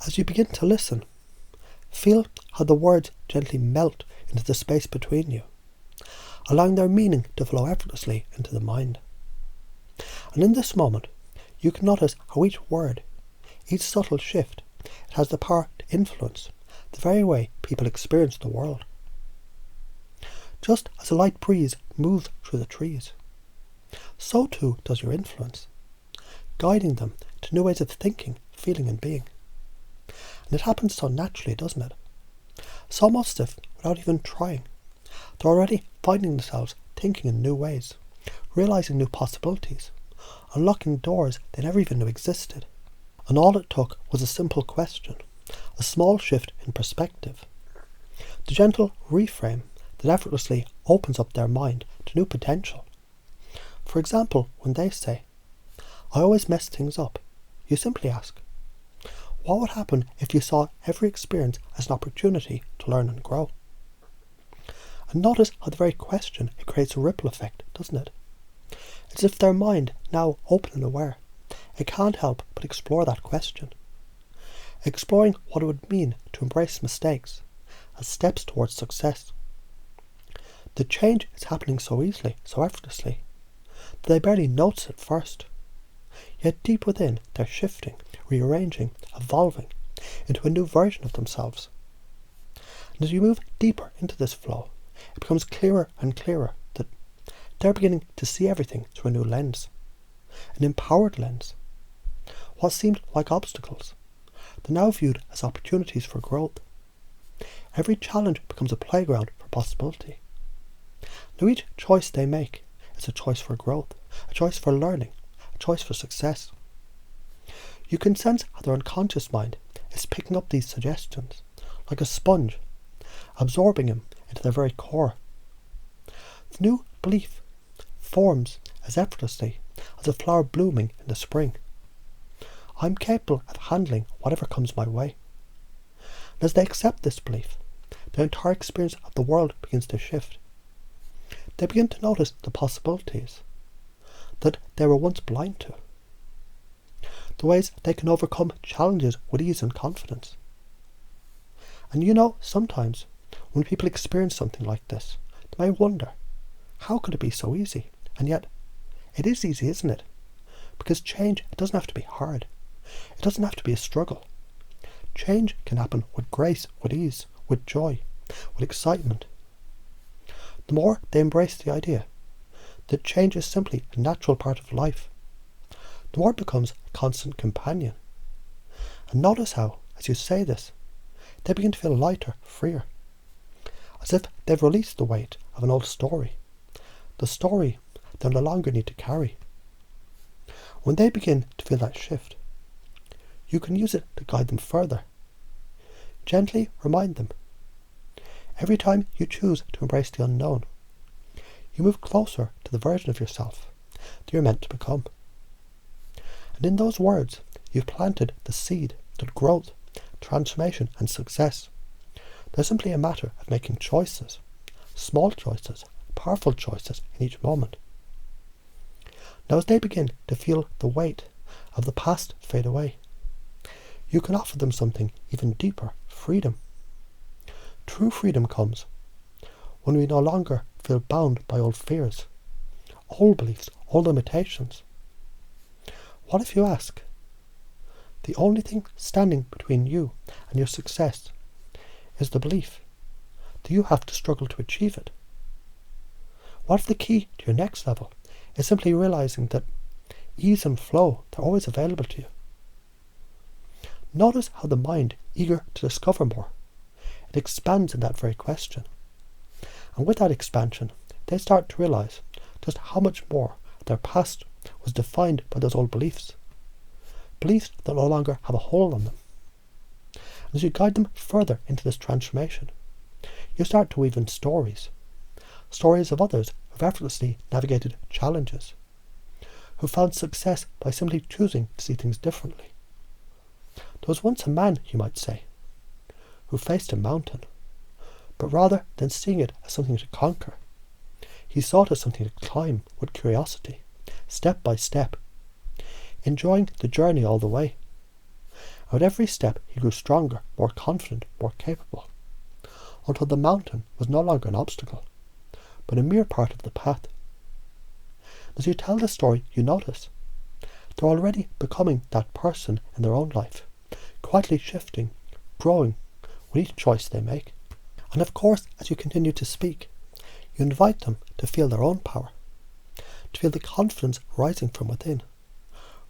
As you begin to listen, feel how the words gently melt into the space between you, allowing their meaning to flow effortlessly into the mind. And in this moment, you can notice how each word, each subtle shift, it has the power to influence the very way people experience the world. Just as a light breeze moves through the trees, so too does your influence, guiding them to new ways of thinking, feeling and being. And it happens so naturally, doesn't it? So almost as if, without even trying, they're already finding themselves thinking in new ways, realising new possibilities, unlocking doors they never even knew existed. And all it took was a simple question, a small shift in perspective, the gentle reframe that effortlessly opens up their mind to new potential. For example, when they say, "I always mess things up," you simply ask, what would happen if you saw every experience as an opportunity to learn and grow? And notice how the very question, it creates a ripple effect, doesn't it? It's as if their mind, now open and aware, it can't help but explore that question, exploring what it would mean to embrace mistakes as steps towards success. The change is happening so easily, so effortlessly, that they barely notice it first. Yet deep within, they're shifting, rearranging, evolving into a new version of themselves. And as you move deeper into this flow, it becomes clearer and clearer that they're beginning to see everything through a new lens, an empowered lens. What seemed like obstacles, they're now viewed as opportunities for growth. Every challenge becomes a playground for possibility. Now each choice they make is a choice for growth, a choice for learning, a choice for success. You can sense how their unconscious mind is picking up these suggestions, like a sponge, absorbing them into their very core. The new belief forms as effortlessly as a flower blooming in the spring. I'm capable of handling whatever comes my way. And as they accept this belief, their entire experience of the world begins to shift. They begin to notice the possibilities that they were once blind to, the ways they can overcome challenges with ease and confidence. And you know, sometimes when people experience something like this, they may wonder, how could it be so easy? And yet, it is easy, isn't it? Because change, it doesn't have to be hard. It doesn't have to be a struggle. Change can happen with grace, with ease, with joy, with excitement. The more they embrace the idea that change is simply a natural part of life, the more it becomes a constant companion. And notice how, as you say this, they begin to feel lighter, freer, as if they've released the weight of an old story, the story they no longer need to carry. When they begin to feel that shift, you can use it to guide them further. Gently remind them, every time you choose to embrace the unknown, you move closer to the version of yourself that you're meant to become. And in those words, you've planted the seed that growth, transformation and success. They're simply a matter of making choices, small choices, powerful choices in each moment. Now as they begin to feel the weight of the past fade away, you can offer them something even deeper, freedom. True freedom comes when we no longer feel bound by old fears, old beliefs, old limitations. What if you ask, the only thing standing between you and your success is the belief that you have to struggle to achieve it? What if the key to your next level is simply realizing that ease and flow, they're always available to you? Notice how the mind, eager to discover more, it expands in that very question. And with that expansion, they start to realize just how much more their past was defined by those old beliefs. Beliefs that no longer have a hold on them. And as you guide them further into this transformation, you start to weave in stories. Stories of others who've effortlessly navigated challenges, who found success by simply choosing to see things differently. There was once a man, you might say, who faced a mountain, but rather than seeing it as something to conquer, he saw it as something to climb with curiosity, step by step, enjoying the journey all the way. With every step he grew stronger, more confident, more capable, until the mountain was no longer an obstacle, but a mere part of the path. As you tell the story, you notice they're already becoming that person in their own life, quietly shifting, growing with each choice they make. And of course, as you continue to speak, you invite them to feel their own power, to feel the confidence rising from within.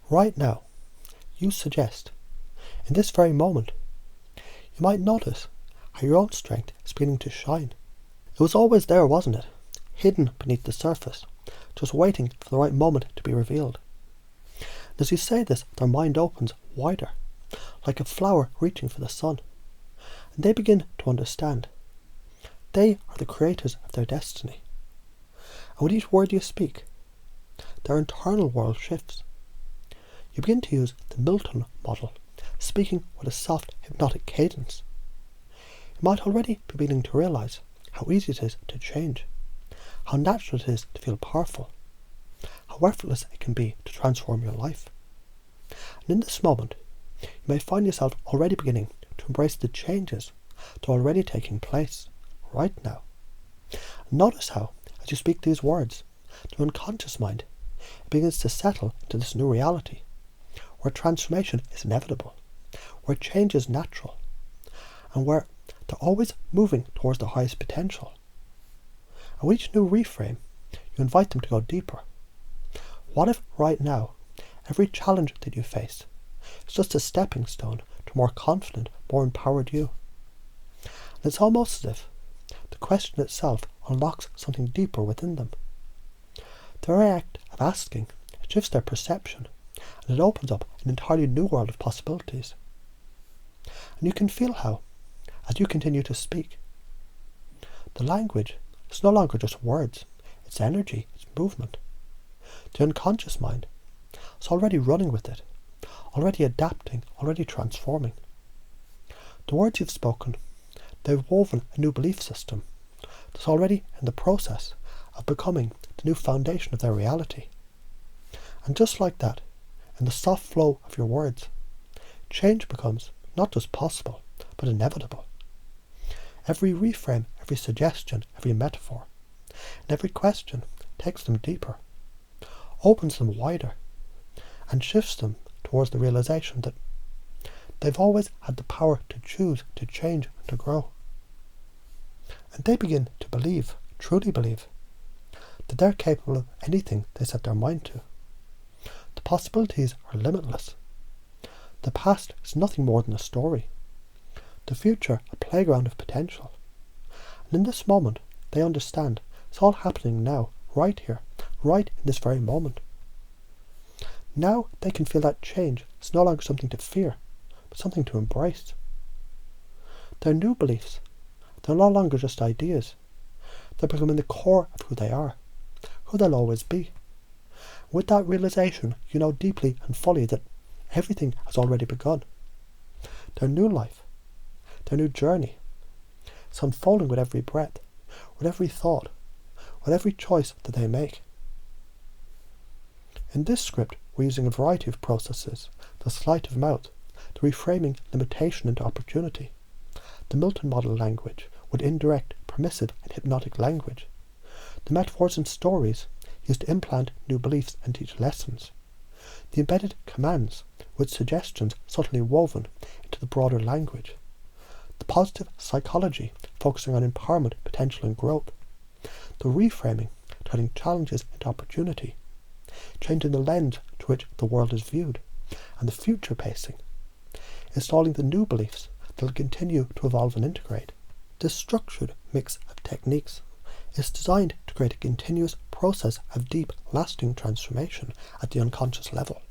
Right now, you suggest, in this very moment, you might notice how your own strength is beginning to shine. It was always there, wasn't it? Hidden beneath the surface, just waiting for the right moment to be revealed. And as you say this, their mind opens wider, like a flower reaching for the sun, and they begin to understand. They are the creators of their destiny. And with each word you speak, their internal world shifts. You begin to use the Milton model, speaking with a soft, hypnotic cadence. You might already be beginning to realise how easy it is to change, how natural it is to feel powerful, how effortless it can be to transform your life. And in this moment, you may find yourself already beginning to embrace the changes that are already taking place right now. And notice how, as you speak these words, your unconscious mind begins to settle into this new reality, where transformation is inevitable, where change is natural, and where they're always moving towards their highest potential. And with each new reframe, you invite them to go deeper. What if right now, every challenge that you face is just a stepping stone to a more confident, more empowered you? And it's almost as if the question itself unlocks something deeper within them. The very act of asking shifts their perception, and it opens up an entirely new world of possibilities. And you can feel how, as you continue to speak, the language is no longer just words, it's energy, it's movement. The unconscious mind is already running with it, already adapting, already transforming. The words you've spoken, they've woven a new belief system that's already in the process of becoming the new foundation of their reality. And just like that, in the soft flow of your words, change becomes not just possible, but inevitable. Every reframe, every suggestion, every metaphor, and every question takes them deeper, opens them wider, and shifts them towards the realization that they've always had the power to choose, to change, and to grow. And they begin to believe, truly believe, that they're capable of anything they set their mind to. The possibilities are limitless. The past is nothing more than a story. The future a playground of potential. And in this moment, they understand it's all happening now, right here, right in this very moment. Now they can feel that change is no longer something to fear, but something to embrace. Their new beliefs, they're no longer just ideas. They're becoming the core of who they are, who they'll always be. With that realization, you know deeply and fully that everything has already begun. Their new life, their new journey, is unfolding with every breath, with every thought, with every choice that they make. In this script, we're using a variety of processes: the sleight of mouth, the reframing limitation into opportunity, the Milton model language with indirect, permissive and hypnotic language, the metaphors and stories used to implant new beliefs and teach lessons, the embedded commands with suggestions subtly woven into the broader language, the positive psychology focusing on empowerment, potential and growth, the reframing turning challenges into opportunity, changing the lens to which the world is viewed, and the future pacing, installing the new beliefs that will continue to evolve and integrate. This structured mix of techniques is designed to create a continuous process of deep, lasting transformation at the unconscious level.